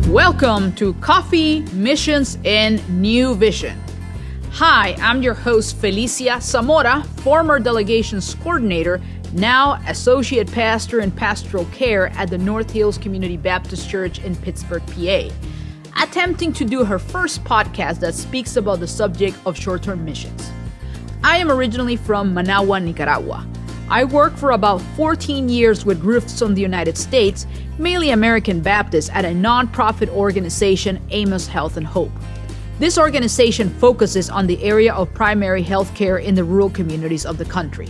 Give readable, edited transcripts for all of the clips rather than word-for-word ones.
Welcome to Coffee, Missions, and New Vision. Hi, I'm your host, Felicia Zamora, former delegations coordinator, now associate pastor in pastoral care at the North Hills Community Baptist Church in Pittsburgh, PA, attempting to do her first podcast that speaks about the subject of short-term missions. I am originally from Managua, Nicaragua. I worked for about 14 years with groups from the United States, mainly American Baptists, at a nonprofit organization, Amos Health and Hope. This organization focuses on the area of primary health care in the rural communities of the country.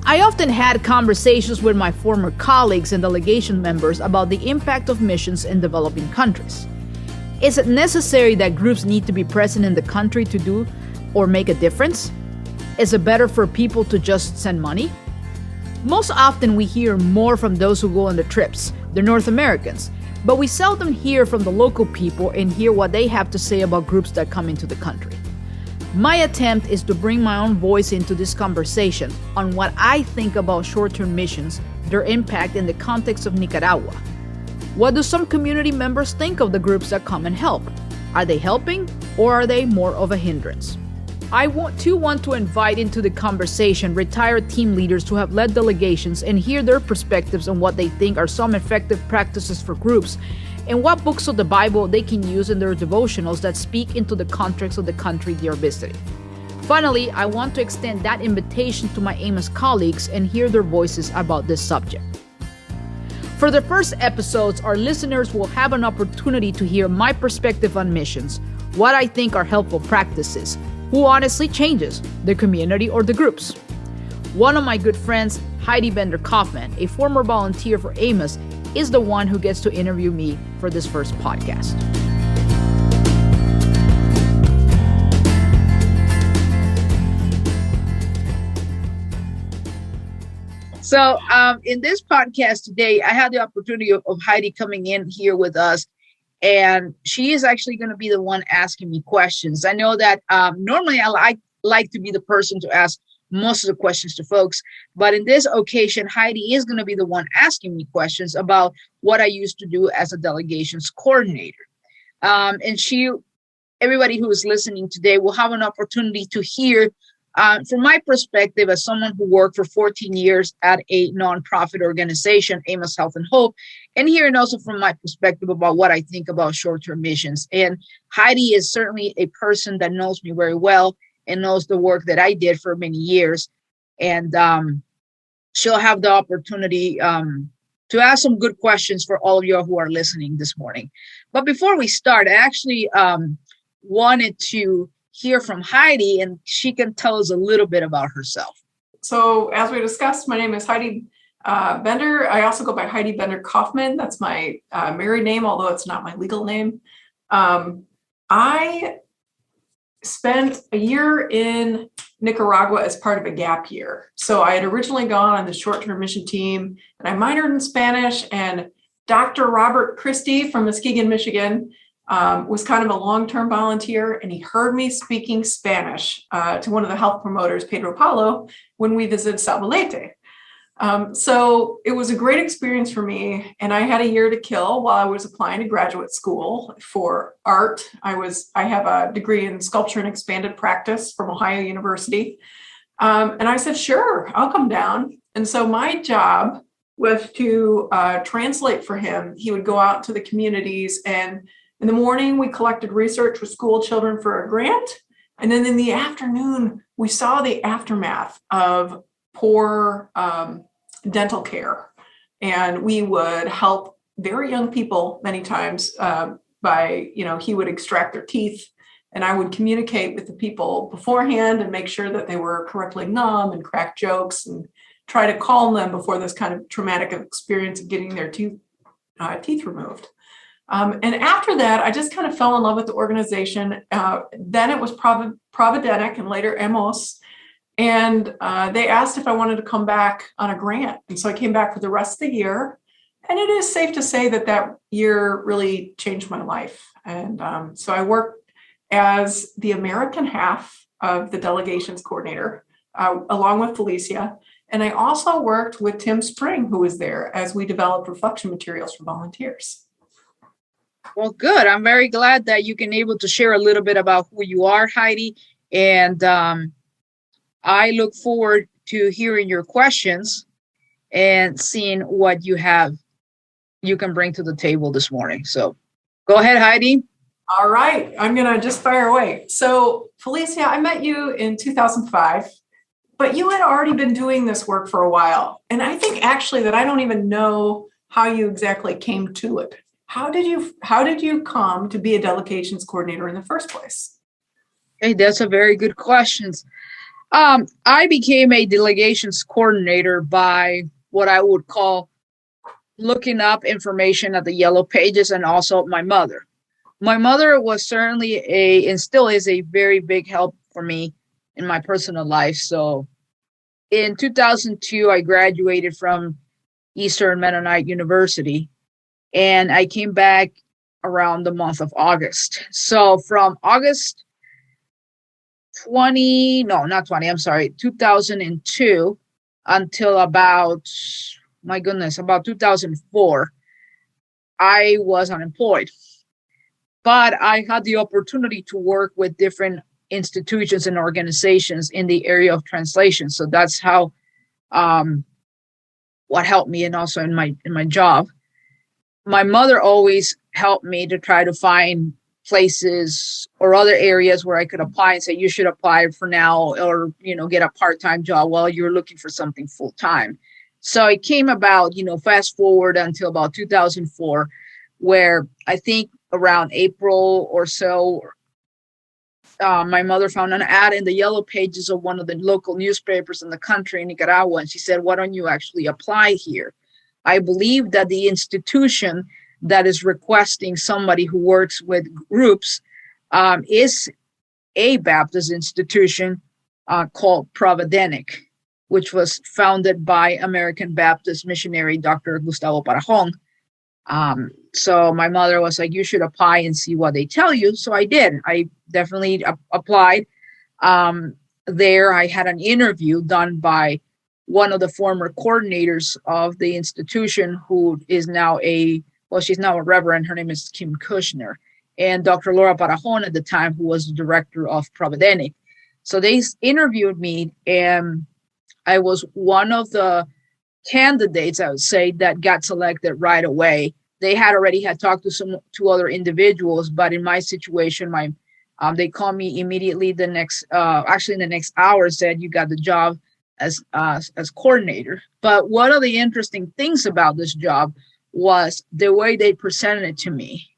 I often had conversations with my former colleagues and delegation members about the impact of missions in developing countries. Is it necessary that groups need to be present in the country to do or make a difference? Is it better for people to just send money? Most often we hear more from those who go on the trips, the North Americans, but we seldom hear from the local people and hear what they have to say about groups that come into the country. My attempt is to bring my own voice into this conversation on what I think about short-term missions, their impact in the context of Nicaragua. What do some community members think of the groups that come and help? Are they helping, or are they more of a hindrance? I want to invite into the conversation retired team leaders who have led delegations and hear their perspectives on what they think are some effective practices for groups and what books of the Bible they can use in their devotionals that speak into the context of the country they are visiting. Finally, I want to extend that invitation to my Amos colleagues and hear their voices about this subject. For the first episodes, our listeners will have an opportunity to hear my perspective on missions, what I think are helpful practices, who honestly changes, the community or the groups. One of my good friends, Heidi Bender-Kaufman, a former volunteer for Amos, is the one who gets to interview me for this first podcast. So in this podcast today, I had the opportunity of Heidi coming in here with us. And she is actually going to be the one asking me questions. I know that normally I like to be the person to ask most of the questions to folks. But in this occasion, Heidi is going to be the one asking me questions about what I used to do as a delegations coordinator. And everybody who is listening today will have an opportunity to hear from my perspective as someone who worked for 14 years at a nonprofit organization, Amos Health and Hope, and hearing also from my perspective about what I think about short-term missions. And Heidi is certainly a person that knows me very well and knows the work that I did for many years. And she'll have the opportunity to ask some good questions for all of you who are listening this morning. But before we start, I actually wanted to hear from Heidi, and she can tell us a little bit about herself. So as we discussed, my name is Heidi Bender. I also go by Heidi Bender-Kaufman. That's my married name, although it's not my legal name. I spent a year in Nicaragua as part of a gap year. So I had originally gone on the short-term mission team, and I minored in Spanish, and Dr. Robert Christie from Muskegon, Michigan, was kind of a long-term volunteer, and he heard me speaking Spanish to one of the health promoters, Pedro Paulo, when we visited Sabalete. So it was a great experience for me, and I had a year to kill while I was applying to graduate school for art. I have a degree in sculpture and expanded practice from Ohio University. And I said, sure, I'll come down. And so my job was to translate for him. He would go out to the communities, and in the morning, we collected research with school children for a grant. And then in the afternoon, we saw the aftermath of poor dental care. And we would help very young people many times by, he would extract their teeth, and I would communicate with the people beforehand and make sure that they were correctly numb and crack jokes and try to calm them before this kind of traumatic experience of getting their teeth removed. And after that, I just kind of fell in love with the organization. Then it was Providenic and later Emos. And they asked if I wanted to come back on a grant. And so I came back for the rest of the year. And it is safe to say that year really changed my life. And so I worked as the American half of the delegations coordinator, along with Felicia. And I also worked with Tim Spring, who was there, as we developed reflection materials for volunteers. Well, good. I'm very glad that you can able to share a little bit about who you are, Heidi. And I look forward to hearing your questions and seeing what you can bring to the table this morning. So go ahead, Heidi. All right, I'm going to just fire away. So, Felicia, I met you in 2005, but you had already been doing this work for a while. And I think actually that I don't even know how you exactly came to it. How did you come to be a delegations coordinator in the first place? Hey, that's a very good question. I became a delegations coordinator by what I would call looking up information at the yellow pages, and also my mother. My mother was certainly and still is a very big help for me in my personal life. So in 2002, I graduated from Eastern Mennonite University, and I came back around the month of August. So from August 20, no, not 20, I'm sorry, 2002 until about, my goodness, about 2004, I was unemployed. But I had the opportunity to work with different institutions and organizations in the area of translation. So that's how um, what helped me, and also in my job. My mother always helped me to try to find places or other areas where I could apply and say, you should apply for now, or, get a part-time job while you're looking for something full-time. So it came about, fast forward until about 2004, where I think around April or so, my mother found an ad in the yellow pages of one of the local newspapers in the country in Nicaragua. And she said, why don't you actually apply here? I believe that the institution that is requesting somebody who works with groups is a Baptist institution called Providenic, which was founded by American Baptist missionary Dr. Gustavo Parajon. So my mother was like, you should apply and see what they tell you. So I did. I definitely applied. There, I had an interview done by one of the former coordinators of the institution, who is now she's now a reverend. Her name is Kim Kushner, and Dr. Laura Parajon at the time, who was the director of Providenic. So they interviewed me, and I was one of the candidates, I would say, that got selected right away. They had already had talked to two other individuals, but in my situation, they called me immediately in the next hour, said you got the job as coordinator. But one of the interesting things about this job was the way they presented it to me,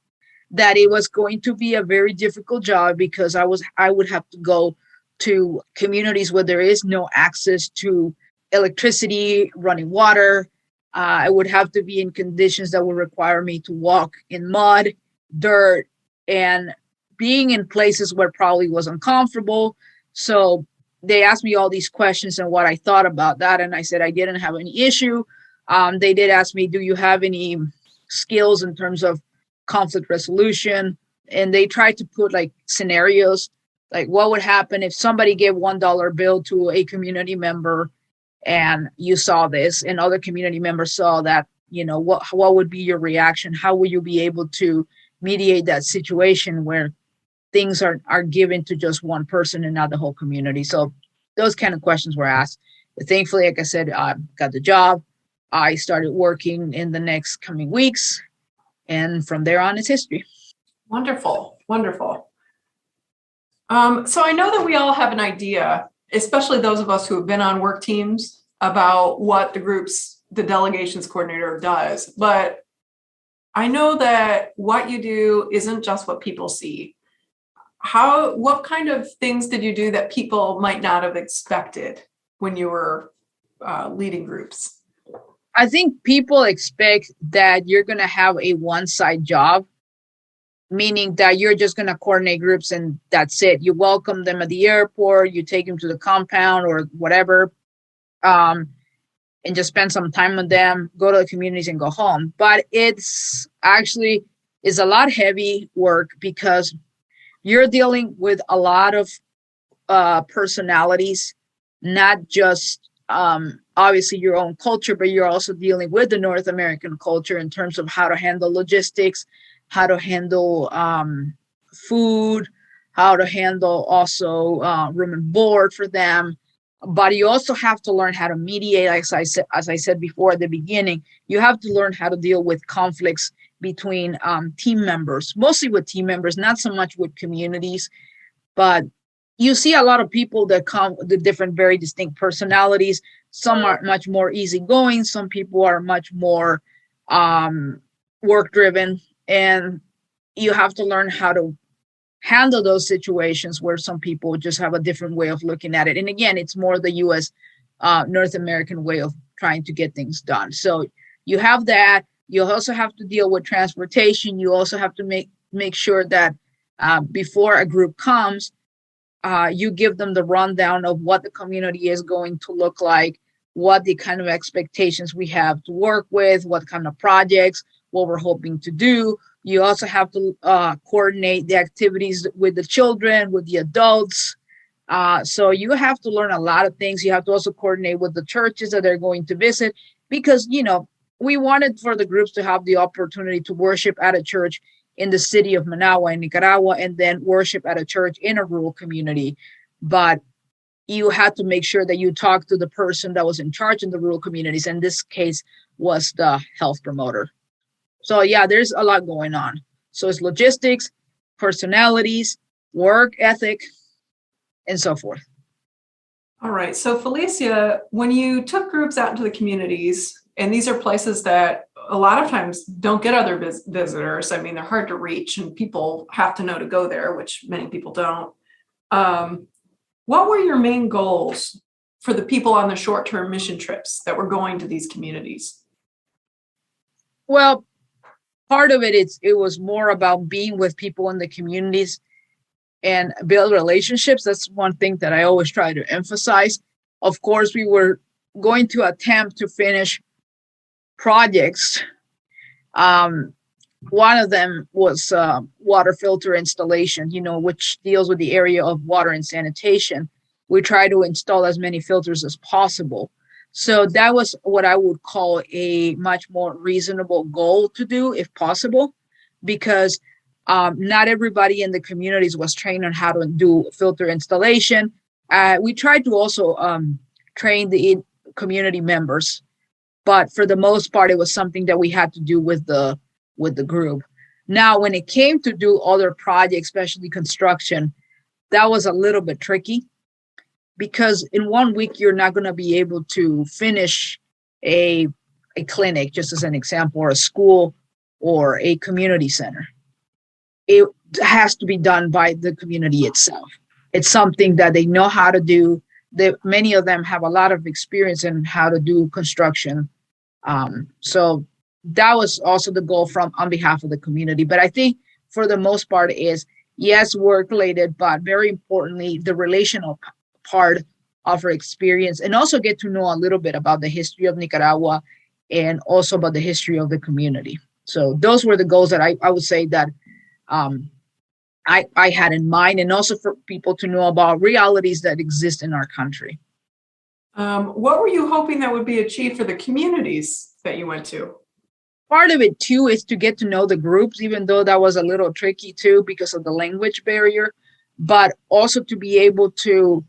that it was going to be a very difficult job because I would have to go to communities where there is no access to electricity, running water. I would have to be in conditions that would require me to walk in mud, dirt, and being in places where probably was uncomfortable. So they asked me all these questions and what I thought about that. And I said I didn't have any issue. They did ask me, do you have any skills in terms of conflict resolution? And they tried to put like scenarios, like what would happen if somebody gave $1 bill to a community member and you saw this and other community members saw that, what would be your reaction? How will you be able to mediate that situation where things are given to just one person and not the whole community? So those kind of questions were asked. But thankfully, like I said, I got the job. I started working in the next coming weeks, and from there on, it's history. Wonderful, wonderful. So I know that we all have an idea, especially those of us who have been on work teams, about what the delegations coordinator does. But I know that what you do isn't just what people see. What kind of things did you do that people might not have expected when you were leading groups? I think people expect that you're going to have a one-side job, meaning that you're just going to coordinate groups and that's it. You welcome them at the airport, you take them to the compound or whatever, and just spend some time with them, go to the communities and go home. But it's actually is a lot heavy work because you're dealing with a lot of personalities, not just obviously your own culture, but you're also dealing with the North American culture in terms of how to handle logistics, how to handle food, how to handle also room and board for them. But you also have to learn how to mediate, as I said before at the beginning. You have to learn how to deal with conflicts between team members, mostly with team members, not so much with communities. But you see a lot of people that come with different, very distinct personalities. Some are much more easygoing. Some people are much more work driven, and you have to learn how to handle those situations where some people just have a different way of looking at it. And again, it's more the U.S. North American way of trying to get things done. So you have that. You also have to deal with transportation. You also have to make sure that before a group comes, you give them the rundown of what the community is going to look like, what the kind of expectations we have to work with, what kind of projects, what we're hoping to do. You also have to coordinate the activities with the children, with the adults. So you have to learn a lot of things. You have to also coordinate with the churches that they're going to visit, because, we wanted for the groups to have the opportunity to worship at a church in the city of Managua in Nicaragua, and then worship at a church in a rural community. But you had to make sure that you talk to the person that was in charge in the rural communities. In this case was the health promoter. So yeah, there's a lot going on. So it's logistics, personalities, work ethic, and so forth. All right. So Felicia, when you took groups out into the communities, and these are places that a lot of times don't get other visitors. I mean, they're hard to reach and people have to know to go there, which many people don't. What were your main goals for the people on the short-term mission trips that were going to these communities? Well, part of it was more about being with people in the communities and build relationships. That's one thing that I always try to emphasize. Of course, we were going to attempt to finish projects. One of them was water filter installation, which deals with the area of water and sanitation. We try to install as many filters as possible. So that was what I would call a much more reasonable goal to do, if possible, because not everybody in the communities was trained on how to do filter installation. We tried to also train the community members, but for the most part, it was something that we had to do with the group. Now, when it came to do other projects, especially construction, that was a little bit tricky, because in 1 week, you're not going to be able to finish a clinic, just as an example, or a school or a community center. It has to be done by the community itself. It's something that they know how to do. Many of them have a lot of experience in how to do construction. So that was also the goal on behalf of the community. But I think for the most part is, yes, work related, but very importantly, the relational part of our experience, and also get to know a little bit about the history of Nicaragua and also about the history of the community. So those were the goals that I would say that I had in mind, and also for people to know about realities that exist in our country. What were you hoping that would be achieved for the communities that you went to? Part of it too is to get to know the groups, even though that was a little tricky too because of the language barrier, but also to be able to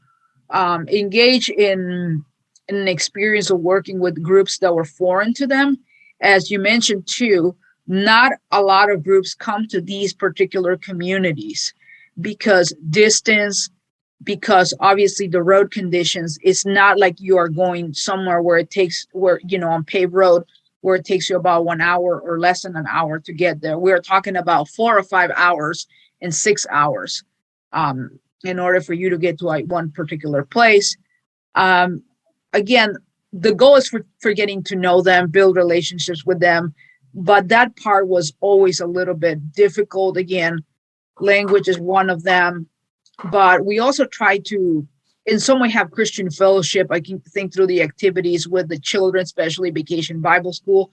engage in an experience of working with groups that were foreign to them. As you mentioned too, not a lot of groups come to these particular communities because distance, because obviously the road conditions, it's not like you are going somewhere where on paved road, where it takes you about 1 hour or less than an hour to get there. We're talking about 4 or 5 hours and 6 hours in order for you to get to one particular place. Again, the goal is for getting to know them, build relationships with them. But that part was always a little bit difficult. Again, language is one of them. But we also try to, in some way, have Christian fellowship. I can think through the activities with the children, especially Vacation Bible School,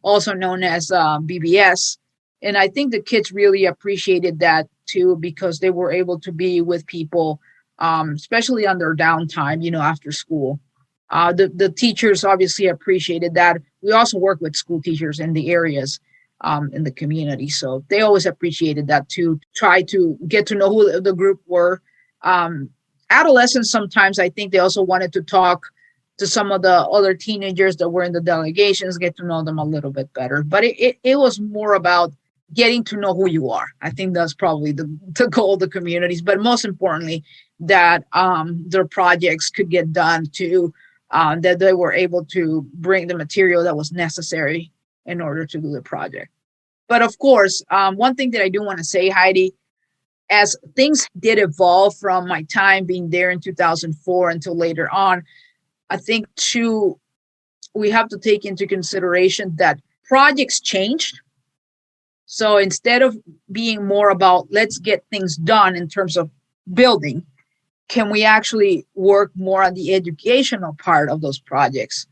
also known as BBS. And I think the kids really appreciated that too, because they were able to be with people, especially on their downtime, after school. The teachers obviously appreciated that. We also work with school teachers in the areas, in the community, so they always appreciated that too. Try to get to know who the group were. Adolescents, sometimes I think they also wanted to talk to some of the other teenagers that were in the delegations, get to know them a little bit better. But it was more about getting to know who you are. I think that's probably the goal of the communities, but most importantly, that their projects could get done to, that they were able to bring the material that was necessary in order to do the project. But of course, one thing that I do want to say, Heidi, as things did evolve from my time being there in 2004 until later on, I think too, we have to take into consideration that projects changed. So instead of being more about let's get things done in terms of building, can we actually work more on the educational part of those projects?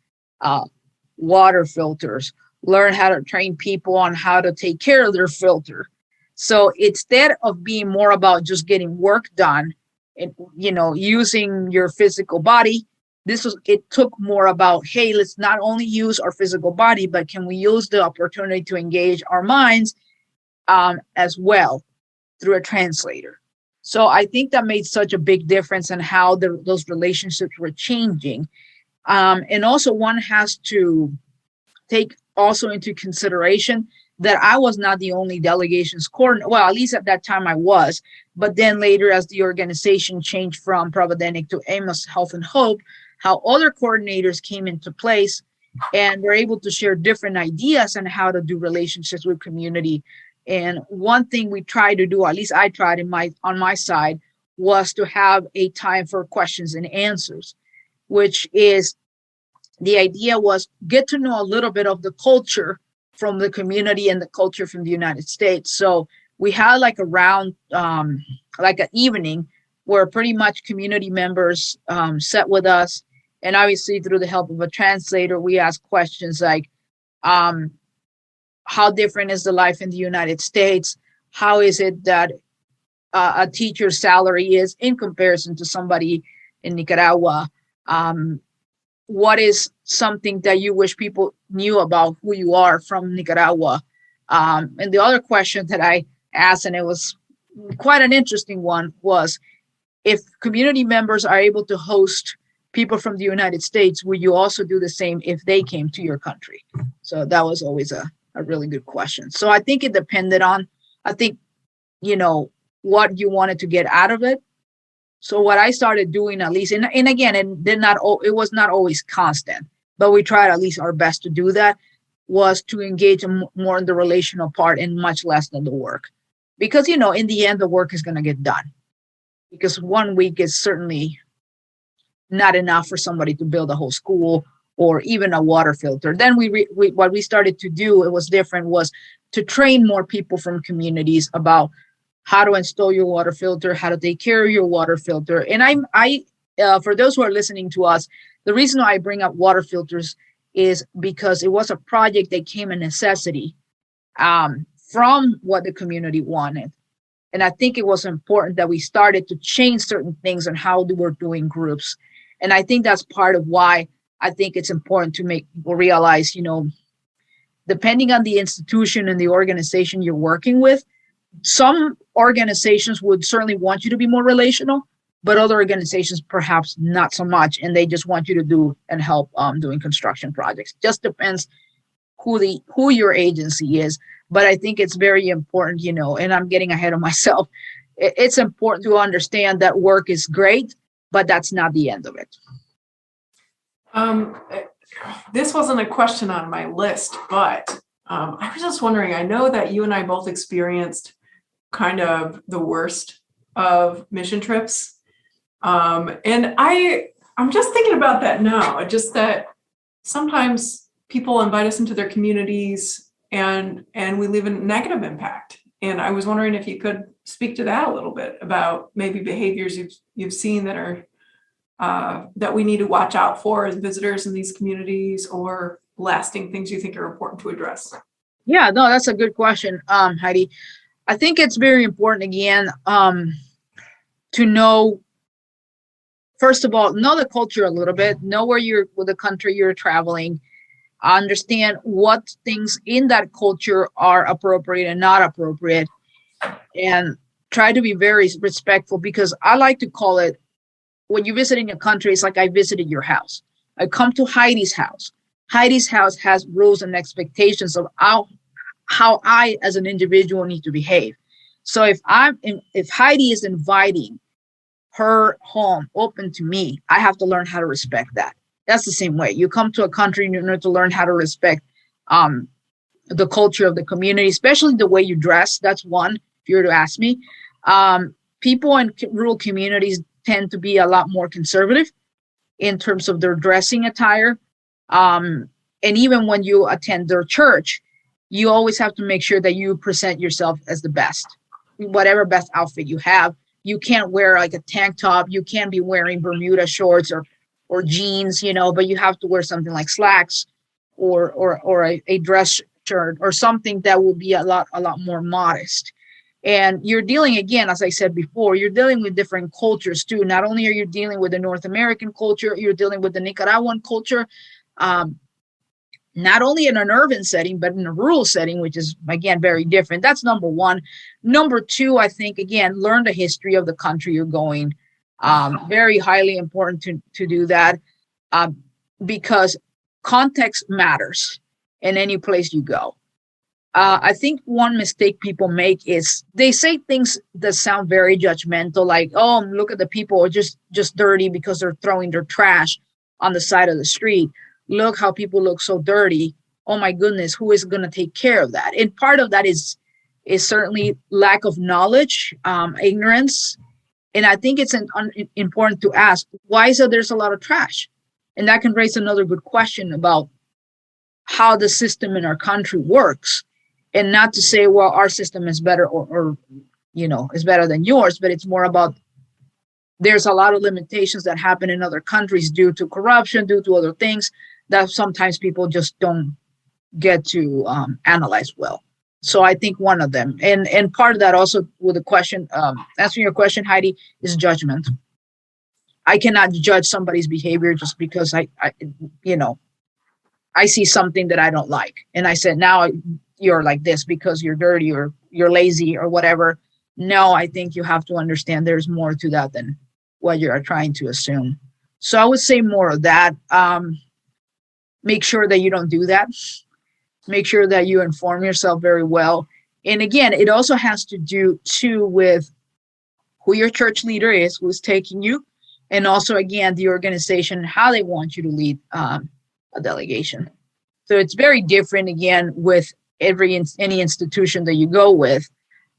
Water filters, learn how to train people on how to take care of their filter. So instead of being more about just getting work done and, using your physical body, it took more about, hey, let's not only use our physical body, but can we use the opportunity to engage our minds as well through a translator. So I think that made such a big difference in how those relationships were changing. And also one has to take also into consideration that I was not the only delegations coordinator. Well, at least at that time I was. But then later, as the organization changed from Providenic to Amos Health and Hope, how other coordinators came into place and were able to share different ideas on how to do relationships with community. And one thing we tried to do, at least I tried on my side, was to have a time for questions and answers, which is the idea was get to know a little bit of the culture from the community and the culture from the United States. So we had like a round, like an evening where pretty much community members sat with us. And obviously through the help of a translator, we asked questions like, how different is the life in the United States? How is it that a teacher's salary is in comparison to somebody in Nicaragua? What is something that you wish people knew about who you are from Nicaragua? And the other question that I asked, and it was quite an interesting one, was if community members are able to host people from the United States, would you also do the same if they came to your country? So that was always a really good question. So I think it depended on, what you wanted to get out of it. So what I started doing, at least, and again, it was not always constant, but we tried at least our best to do that, was to engage more in the relational part and much less than the work. Because, in the end, the work is going to get done. Because 1 week is certainly not enough for somebody to build a whole school or even a water filter. Then what we started to do, it was different, was to train more people from communities about how to install your water filter, how to take care of your water filter. And I for those who are listening to us, the reason why I bring up water filters is because it was a project that came a necessity from what the community wanted. And I think it was important that we started to change certain things on how we were doing groups. And I think that's part of why I think it's important to make people realize, depending on the institution and the organization you're working with, some organizations would certainly want you to be more relational, but other organizations perhaps not so much, and they just want you to do and help doing construction projects. Just depends who your agency is. But I think it's very important, and I'm getting ahead of myself. It's important to understand that work is great, but that's not the end of it. This wasn't a question on my list, but I was just wondering, I know that you and I both experienced kind of the worst of mission trips. And I'm just thinking about that now, just that sometimes people invite us into their communities and we leave a negative impact. And I was wondering if you could speak to that a little bit about maybe behaviors you've seen that are that we need to watch out for as visitors in these communities, or lasting things you think are important to address. Yeah, no, that's a good question, Heidi. I think it's very important, again, to know first of all, know the culture a little bit, know with the country you're traveling, understand what things in that culture are appropriate and not appropriate, and try to be very respectful, because I like to call it, when you visit in a country, it's like I visited your house. I come to Heidi's house. Heidi's house has rules and expectations of how I as an individual need to behave. So if Heidi is inviting her home open to me, I have to learn how to respect that. That's the same way. You come to a country and you need to learn how to respect the culture of the community, especially the way you dress. That's one, if you were to ask me. People in rural communities tend to be a lot more conservative in terms of their dressing attire. And even when you attend their church, you always have to make sure that you present yourself as the best, whatever best outfit you have. You can't wear like a tank top. You can't be wearing Bermuda shorts or jeans, but you have to wear something like slacks or a dress shirt or something that will be a lot more modest. And you're dealing, again, as I said before, you're dealing with different cultures too. Not only are you dealing with the North American culture, you're dealing with the Nicaraguan culture, not only in an urban setting, but in a rural setting, which is, again, very different. That's number one. Number two, I think, again, learn the history of the country you're going. Very highly important to do that, because context matters in any place you go. I think one mistake people make is they say things that sound very judgmental, like, oh, look at the people are just dirty because they're throwing their trash on the side of the street. Look how people look so dirty. Oh my goodness, who is going to take care of that? And part of that is certainly lack of knowledge, ignorance. And I think it's important to ask, why is it there's a lot of trash? And that can raise another good question about how the system in our country works. And not to say, well, our system is better or is better than yours, but it's more about there's a lot of limitations that happen in other countries due to corruption, due to other things that sometimes people just don't get to analyze well. So I think one of them, and part of that also with the question, answering your question, Heidi, is judgment. I cannot judge somebody's behavior just because I see something that I don't like. And I said, now you're like this because you're dirty or you're lazy or whatever. No, I think you have to understand there's more to that than what you're trying to assume. So I would say more of that. Make sure that you don't do that. Make sure that you inform yourself very well. And again, it also has to do too with who your church leader is, who's taking you, and also, again, the organization, how they want you to lead a delegation. So it's very different, again, with any institution that you go with.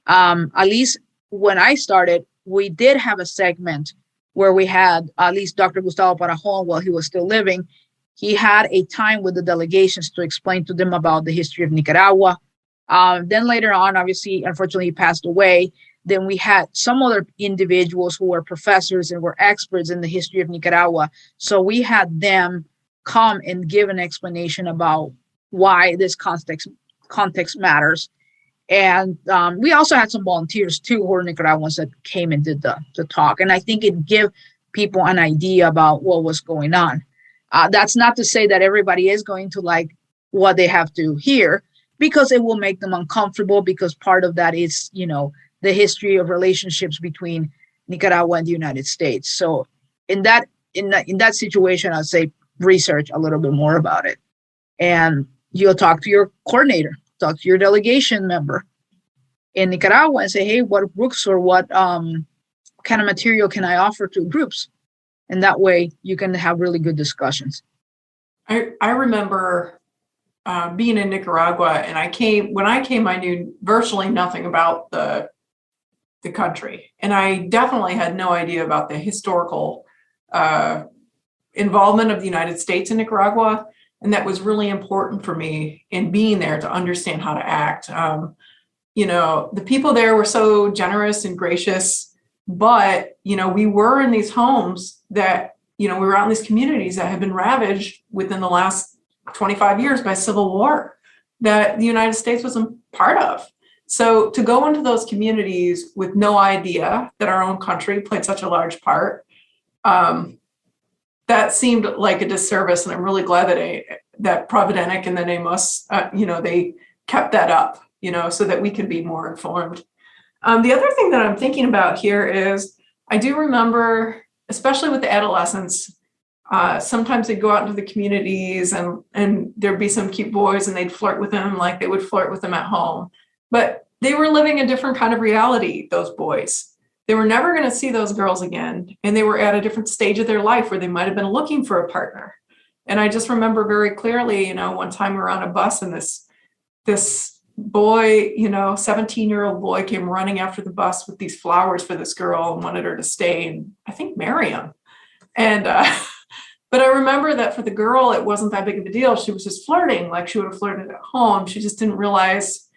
At least when I started, we did have a segment where we had at least Dr. Gustavo Parajon, while he was still living, he had a time with the delegations to explain to them about the history of Nicaragua. Then later on, obviously, unfortunately, he passed away. Then we had some other individuals who were professors and were experts in the history of Nicaragua. So we had them come and give an explanation about why this context matters. And we also had some volunteers too, who were Nicaraguans, that came and did the talk. And I think it gave people an idea about what was going on. That's not to say that everybody is going to like what they have to hear, because it will make them uncomfortable, because part of that is, the history of relationships between Nicaragua and the United States. So in that situation, I'd say research a little bit more about it. And you'll talk to your coordinator, talk to your delegation member in Nicaragua and say, hey, what books or what kind of material can I offer to groups? And that way you can have really good discussions. I remember being in Nicaragua, and when I came, I knew virtually nothing about the country. And I definitely had no idea about the historical involvement of the United States in Nicaragua. And that was really important for me in being there to understand how to act. The people there were so generous and gracious, but, we were in these homes that, we were out in these communities that had been ravaged within the last 25 years by civil war that the United States wasn't part of. So to go into those communities with no idea that our own country played such a large part, that seemed like a disservice, and I'm really glad that Providenic and then Amos, they kept that up, so that we can be more informed. The other thing that I'm thinking about here is I do remember, especially with the adolescents, sometimes they'd go out into the communities and there'd be some cute boys and they'd flirt with them like they would flirt with them at home. But they were living a different kind of reality, those boys. They were never going to see those girls again. And they were at a different stage of their life where they might have been looking for a partner. And I just remember very clearly, one time we were on a bus and this boy, 17-year-old boy came running after the bus with these flowers for this girl and wanted her to stay and I think marry him. And, but I remember that for the girl, it wasn't that big of a deal. She was just flirting like she would have flirted at home. She just didn't realize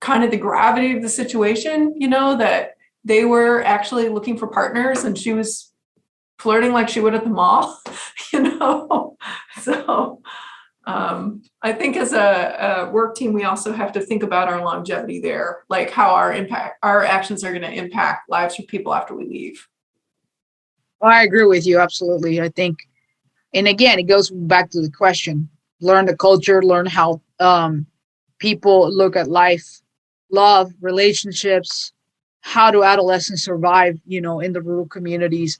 kind of the gravity of the situation, that they were actually looking for partners and she was flirting like she would at the mall, So I think as a work team, we also have to think about our longevity there, like how our actions are going to impact lives for people after we leave. I agree with you. Absolutely. I think, and again, it goes back to the question, learn the culture, learn how people look at life, love, relationships, how do adolescents survive, in the rural communities.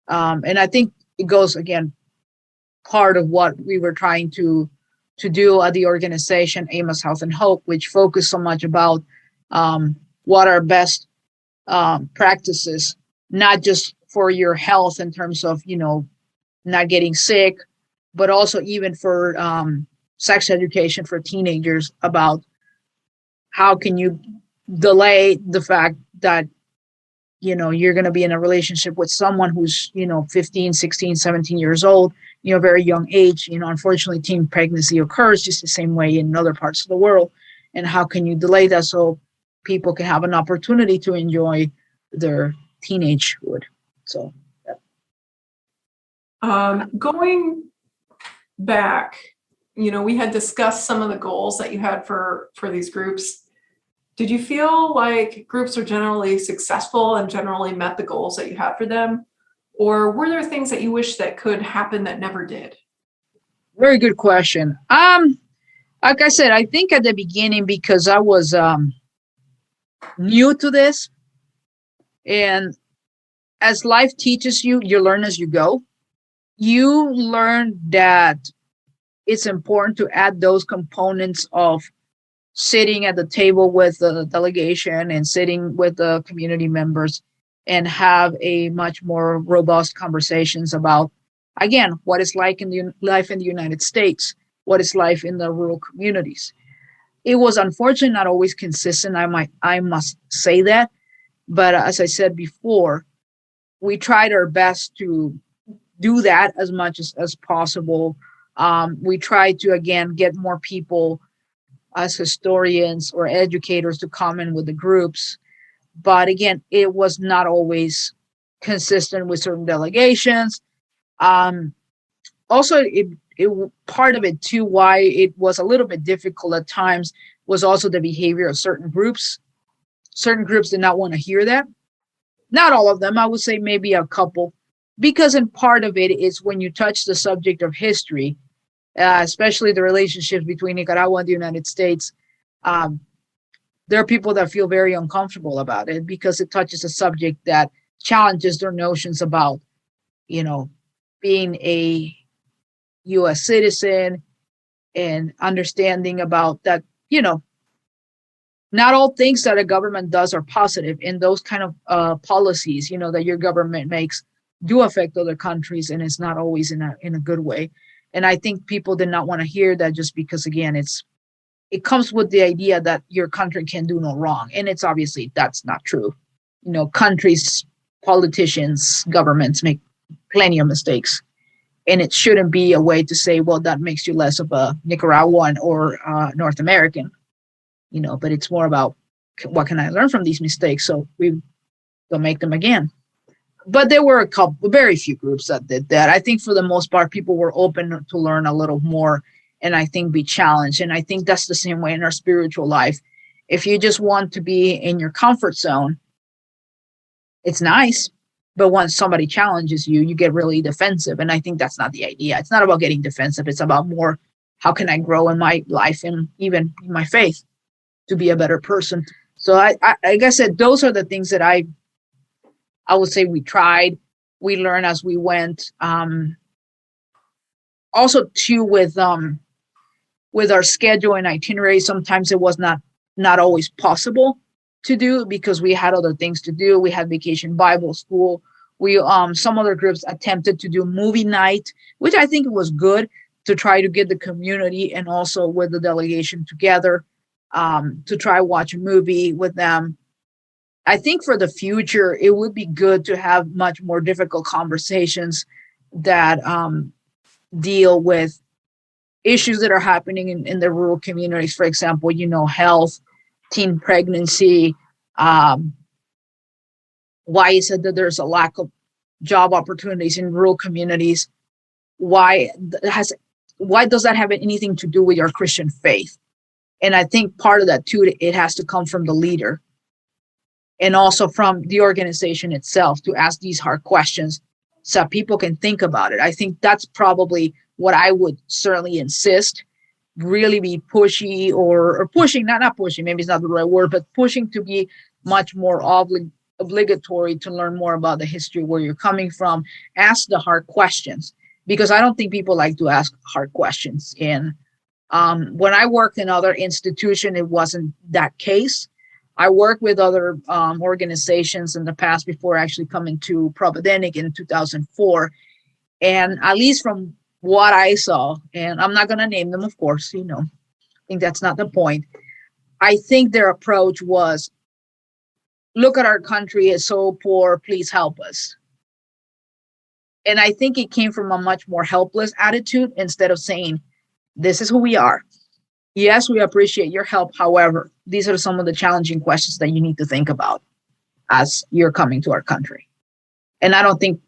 And I think it goes, again, part of what we were trying to do at the organization, Amos Health and Hope, which focused so much about what are best practices, not just for your health in terms of, not getting sick, but also even for sex education for teenagers about how can you delay the fact that, you're going to be in a relationship with someone who's, 15, 16, 17 years old, very young age. Unfortunately, teen pregnancy occurs just the same way in other parts of the world. And how can you delay that so people can have an opportunity to enjoy their teenagehood? So, going back, we had discussed some of the goals that you had for these groups. Did you feel like groups are generally successful and generally met the goals that you had for them? Or were there things that you wish that could happen that never did? Very good question. Like I said, I think at the beginning, because I was new to this, and as life teaches you, you learn as you go. You learn that it's important to add those components of sitting at the table with the delegation and sitting with the community members and have a much more robust conversations about, again, what is like in the life in the United States, what is life in the rural communities. It was unfortunately not always consistent. I must say that, but as I said before, we tried our best to do that as much as possible. We tried to, again, get more people as historians or educators to come in with the groups. But again, it was not always consistent with certain delegations. Also, it part of it too, why it was a little bit difficult at times was also the behavior of certain groups. Certain groups did not want to hear that. Not all of them, I would say maybe a couple, because in part of it is when you touch the subject of history, especially the relationships between Nicaragua and the United States, there are people that feel very uncomfortable about it because it touches a subject that challenges their notions about, being a U.S. citizen and understanding about that, not all things that a government does are positive, and those kind of policies, that your government makes do affect other countries, and it's not always in a good way. And I think people did not want to hear that just because, again, it comes with the idea that your country can do no wrong. And it's obviously that's not true. Countries, politicians, governments make plenty of mistakes. And it shouldn't be a way to say, well, that makes you less of a Nicaraguan or North American, but it's more about what can I learn from these mistakes so we don't make them again. But there were very few groups that did that. I think for the most part, people were open to learn a little more and I think be challenged. And I think that's the same way in our spiritual life. If you just want to be in your comfort zone, it's nice, But once somebody challenges you, you get really defensive. And I think that's not the idea. It's not about getting defensive. It's about more, how can I grow in my life and even in my faith to be a better person? So like I said, those are the things that I would say we tried. We learned as we went. Also too, with our schedule and itinerary, sometimes it was not always possible to do because we had other things to do. We had Vacation Bible School. We some other groups attempted to do movie night, which I think was good to try to get the community and also with the delegation together to try watch a movie with them. I think for the future, it would be good to have much more difficult conversations that deal with issues that are happening in the rural communities. For example, health, teen pregnancy. Why is it that there's a lack of job opportunities in rural communities? Why does that have anything to do with your Christian faith? And I think part of that too, it has to come from the leader and also from the organization itself to ask these hard questions so people can think about it. I think that's probably what I would certainly insist, really be pushy or pushing, not pushing, maybe it's not the right word, but pushing to be much more obligatory to learn more about the history, where you're coming from, ask the hard questions, because I don't think people like to ask hard questions. And when I worked in other institutions, it wasn't that case. I worked with other organizations in the past before actually coming to Providenic in 2004. And at least from what I saw, and I'm not going to name them, of course, I think that's not the point. I think their approach was, look at our country, is so poor, please help us. And I think it came from a much more helpless attitude instead of saying, this is who we are. Yes, we appreciate your help. However, these are some of the challenging questions that you need to think about as you're coming to our country. And I don't think,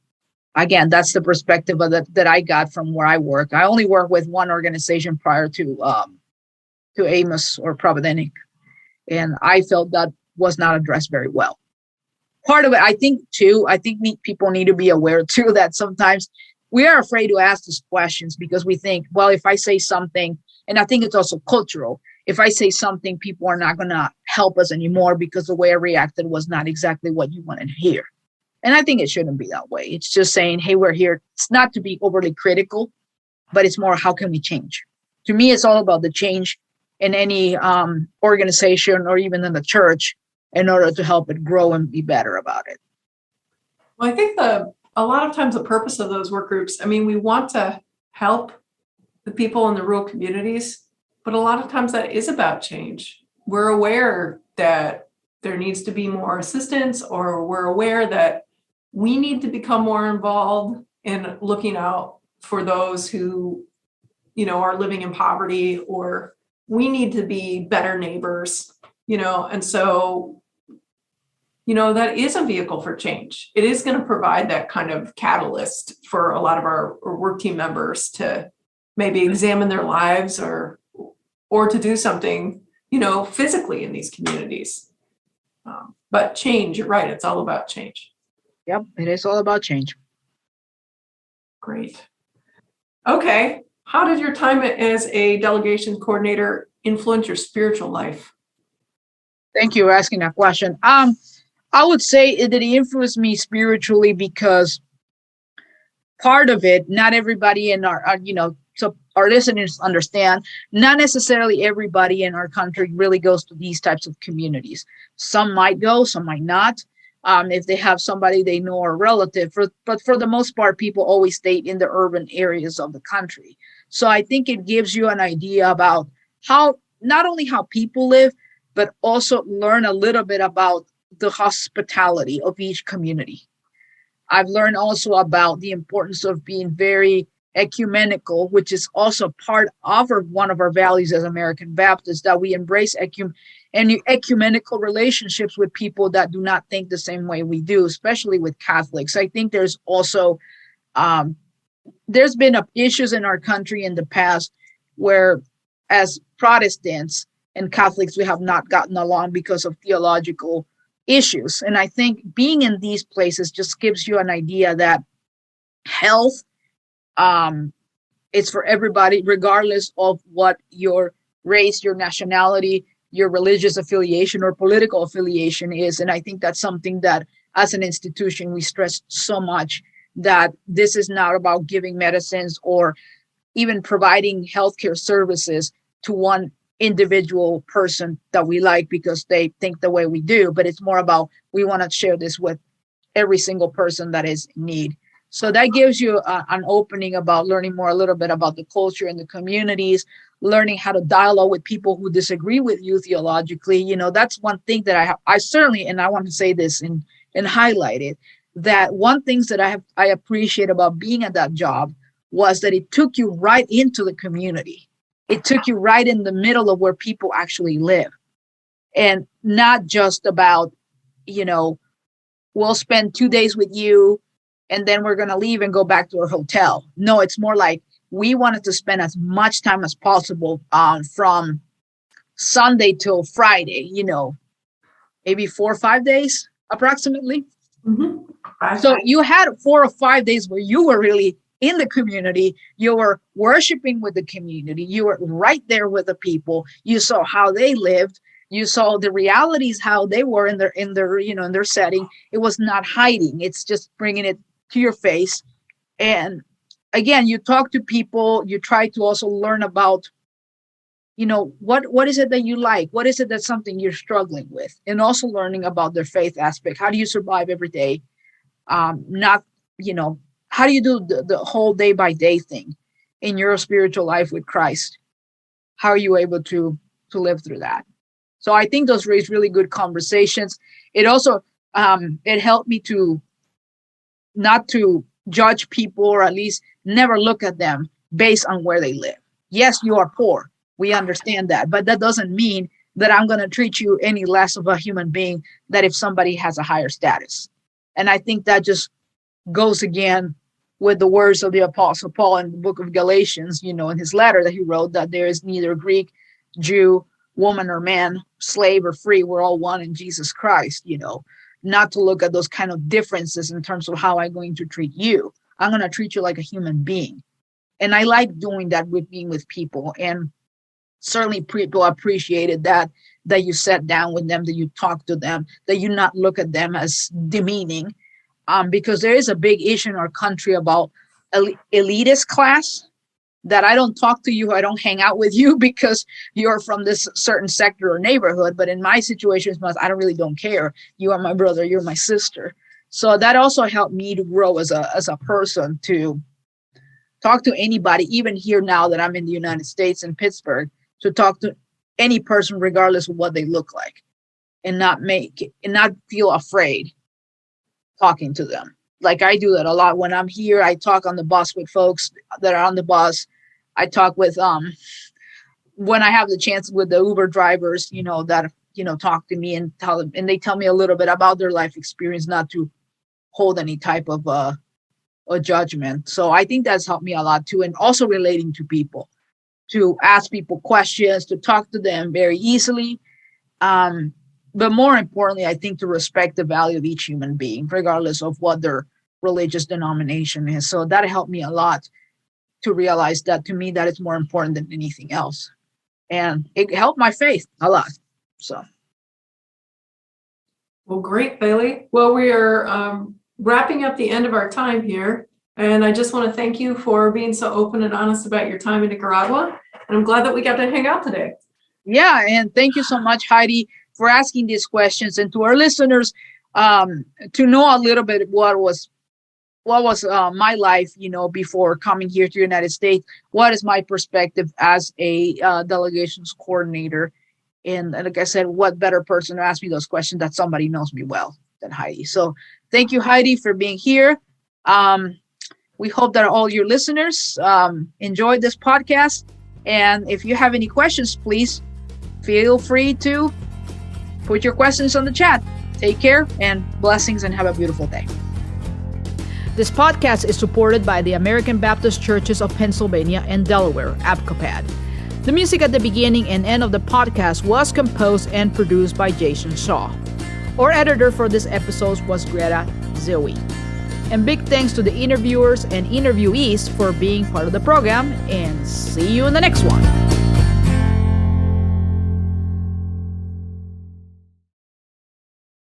again, that's the perspective that I got from where I work. I only worked with one organization prior to Amos or Providenic, and I felt that was not addressed very well. Part of it, I think people need to be aware too that sometimes we are afraid to ask these questions because we think, well, if I say something, and I think it's also cultural, if I say something, people are not going to help us anymore because the way I reacted was not exactly what you wanted to hear. And I think it shouldn't be that way. It's just saying, hey, we're here. It's not to be overly critical, but it's more, how can we change? To me, it's all about the change in any organization or even in the church in order to help it grow and be better about it. Well, I think a lot of times the purpose of those work groups, we want to help the people in the rural communities, but a lot of times that is about change. We're aware that there needs to be more assistance, or we're aware that we need to become more involved in looking out for those who, are living in poverty, or we need to be better neighbors, and so, that is a vehicle for change. It is going to provide that kind of catalyst for a lot of our work team members to maybe examine their lives or to do something, physically in these communities. But change, you're right, it's all about change. Yep, it is all about change. Great. Okay. How did your time as a delegation coordinator influence your spiritual life? Thank you for asking that question. I would say that it influenced me spiritually because part of it, not everybody in so our listeners understand, not necessarily everybody in our country really goes to these types of communities. Some might go, some might not. If they have somebody they know or relative, but for the most part, people always stay in the urban areas of the country. So I think it gives you an idea about not only how people live, but also learn a little bit about the hospitality of each community. I've learned also about the importance of being very ecumenical, which is also part of one of our values as American Baptists, that we embrace ecumenical relationships with people that do not think the same way we do, especially with Catholics. I think there's also there's been issues in our country in the past where, as Protestants and Catholics, we have not gotten along because of theological issues. And I think being in these places just gives you an idea that health, it's for everybody, regardless of what your race, your nationality, your religious affiliation or political affiliation is. And I think that's something that as an institution, we stress so much, that this is not about giving medicines or even providing healthcare services to one individual person that we like because they think the way we do, but it's more about we want to share this with every single person that is in need. So that gives you an opening about learning more a little bit about the culture and the communities, learning how to dialogue with people who disagree with you theologically. You know, that's one thing that I certainly, and I want to say this and highlight it, that one thing that I appreciate about being at that job was that it took you right into the community. It took you right in the middle of where people actually live, and not just about, you know, we'll spend 2 days with you and then we're going to leave and go back to our hotel. No, it's more like we wanted to spend as much time as possible from Sunday till Friday, you know, maybe 4 or 5 days approximately. Mm-hmm. So you had 4 or 5 days where you were really in the community, you were worshiping with the community, you were right there with the people, you saw how they lived, you saw the realities, how they were in their you know, in their setting. It was not hiding, it's just bringing it to your face. And again, you talk to people, you try to also learn about, you know, what is it that you like, what is it that's something you're struggling with, and also learning about their faith aspect. How do you survive every day? Not, you know, how do you do the whole day by day thing in your spiritual life with Christ? How are you able to live through that? So I think those raised really good conversations. It also, it helped me to not to judge people, or at least never look at them based on where they live. Yes, you are poor. We understand that, but that doesn't mean that I'm going to treat you any less of a human being than if somebody has a higher status. And I think that just goes again with the words of the Apostle Paul in the book of Galatians, you know, in his letter that he wrote, that there is neither Greek, Jew, woman or man, slave or free. We're all one in Jesus Christ, you know, not to look at those kind of differences in terms of how I'm going to treat you. I'm going to treat you like a human being. And I like doing that with being with people. And certainly people appreciated that you sat down with them, that you talked to them, that you not look at them as demeaning. Because there is a big issue in our country about elitist class, that I don't talk to you, I don't hang out with you because you're from this certain sector or neighborhood. But in my situation, I don't care. You are my brother, you're my sister. So that also helped me to grow as a person, to talk to anybody, even here now that I'm in the United States in Pittsburgh, to talk to any person regardless of what they look like, and not feel afraid talking to them. Like I do that a lot when I'm here. I talk on the bus with folks that are on the bus. I talk with when I have the chance with the Uber drivers, you know, that, you know, talk to me and they tell me a little bit about their life experience, not to hold any type of a judgment. So I think that's helped me a lot too. And also relating to people, to ask people questions, to talk to them very easily. But more importantly, I think to respect the value of each human being, regardless of what their religious denomination is. So that helped me a lot to realize that, to me, that is more important than anything else. And it helped my faith a lot. So. Well, great, Bailey. Well, we are wrapping up the end of our time here. And I just want to thank you for being so open and honest about your time in Nicaragua. And I'm glad that we got to hang out today. Yeah, and thank you so much, Heidi, for asking these questions, and to our listeners, to know a little bit what was my life, you know, before coming here to the United States. What is my perspective as a delegations coordinator? And like I said, what better person to ask me those questions that somebody knows me well than Heidi. So thank you, Heidi, for being here. We hope that all your listeners enjoyed this podcast. And if you have any questions, please feel free to put your questions on the chat. Take care and blessings, and have a beautiful day. This podcast is supported by the American Baptist Churches of Pennsylvania and Delaware, ABCOPAD. The music at the beginning and end of the podcast was composed and produced by Jason Shaw. Our editor for this episode was Greta Zoe. And big thanks to the interviewers and interviewees for being part of the program, and see you in the next one.